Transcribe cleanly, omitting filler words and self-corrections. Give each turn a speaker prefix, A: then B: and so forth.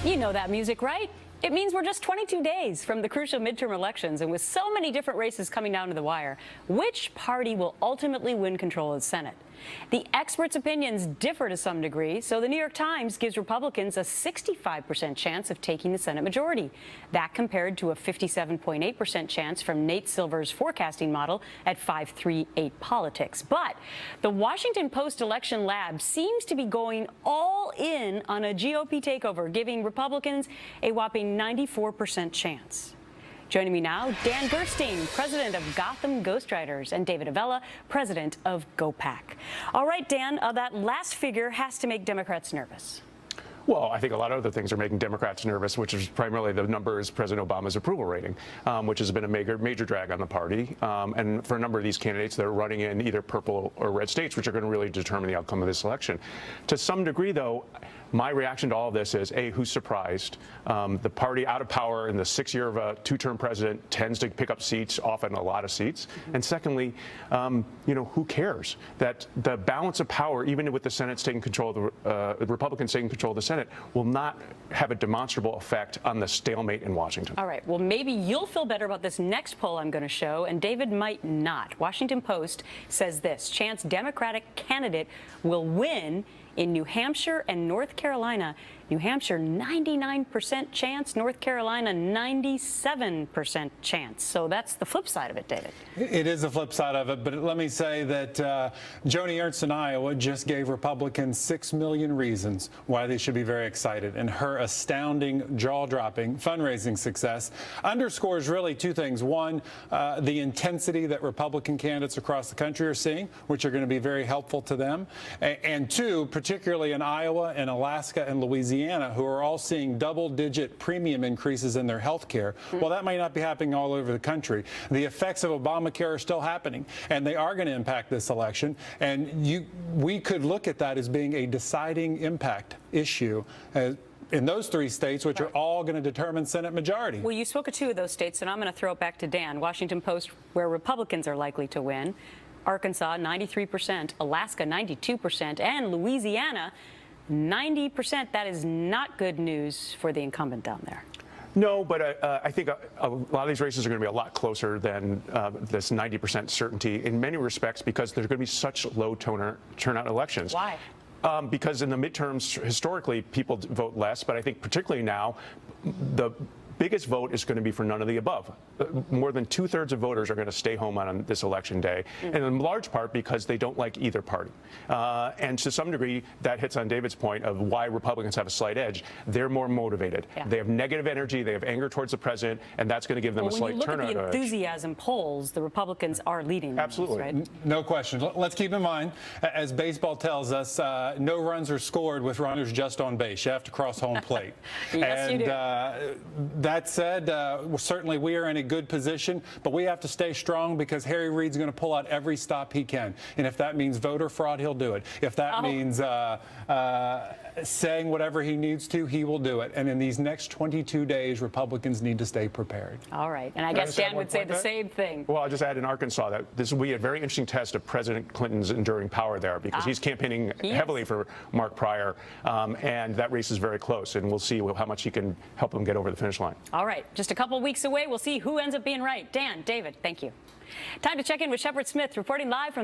A: You know that music, right? It means we're just 22 days from the crucial midterm elections, and with so many different races coming down to the wire, which party will ultimately win control of the Senate? The experts' opinions differ to some degree, so the New York Times gives Republicans a 65% chance of taking the Senate majority. That compared to a 57.8% chance from Nate Silver's forecasting model at 538 Politics. But the Washington Post election lab seems to be going all in on a GOP takeover, giving Republicans a whopping 94% chance. Joining me now, Dan Gerstein, president of Gotham Ghostwriters, and David Avella, president of GOPAC. All right, Dan, that last figure has to make Democrats nervous.
B: Well, I think a lot of other things are making Democrats nervous, which is primarily the numbers President Obama's approval rating, which has been a major drag on the party. And for a number of these candidates, they're running in either purple or red states, which are going to really determine the outcome of this election. To some degree, though, my reaction to all of this is, A, who's surprised? The party out of power in the 6th year of a two-term president tends to pick up seats, often a lot of seats. And secondly, who cares? That the balance of power, even with the Senate taking control of the Republicans taking control of the Senate, will not have a demonstrable effect on the stalemate in Washington.
A: All right. Well, maybe you'll feel better about this next poll I'm going to show, and David might not. Washington Post says this: chance Democratic candidate will win in New Hampshire and North Carolina. New Hampshire, 99% chance. North Carolina, 97% chance. So that's the flip side of it, David.
C: It is the flip side of it, but let me say that Joni Ernst in Iowa just gave Republicans 6 million reasons why they should be very excited, and her astounding, jaw-dropping fundraising success underscores really two things. One, the intensity that Republican candidates across the country are seeing, which are going to be very helpful to them, and two, particularly in Iowa and Alaska and Louisiana, who are all seeing double-digit premium increases in their health care. Well, that might not be happening all over the country. The effects of Obamacare are still happening, and they are going to impact this election. And we could look at that as being a deciding impact issue in those 3 states, which are all going to determine Senate majority.
A: Well, you spoke of 2 of those states, and I'm going to throw it back to Dan. Washington Post, where Republicans are likely to win. Arkansas, 93%, Alaska, 92%, and Louisiana, 90%. That is not good news for the incumbent down there.
B: No, but I think a lot of these races are going to be a lot closer than this 90% certainty in many respects, because there's going to be such low turnout elections.
A: Why?
B: Because in the midterms, historically, people vote less, but I think particularly now, the biggest vote is going to be for none of the above. More than 2/3 of voters are going to stay home on this election day, and in large part because they don't like either party. And to some degree, that hits on David's point of why Republicans have a slight edge. They're more motivated. Yeah. They have negative energy. They have anger towards the president, and that's going to give them a slight turnout edge.
A: When you look at the enthusiasm polls, the Republicans are leading.
B: Absolutely.
A: Those, right?
C: No question. Let's keep in mind, as baseball tells us, no runs are scored with runners just on base. You have to cross home plate.
A: Yes, you do.
C: That said, certainly we are in a good position, but we have to stay strong, because Harry Reid's going to pull out every stop he can. And if that means voter fraud, he'll do it. If that means saying whatever he needs to, he will do it. And in these next 22 days, Republicans need to stay prepared.
A: All right. And I guess Dan would say the same thing.
B: Well, I'll just add in Arkansas that this will be a very interesting test of President Clinton's enduring power there, because he's campaigning heavily for Mark Pryor, and that race is very close, and we'll see how much he can help him get over the finish line.
A: All right. Just a couple of weeks away. We'll see who ends up being right. Dan, David, thank you. Time to check in with Shepard Smith, reporting live from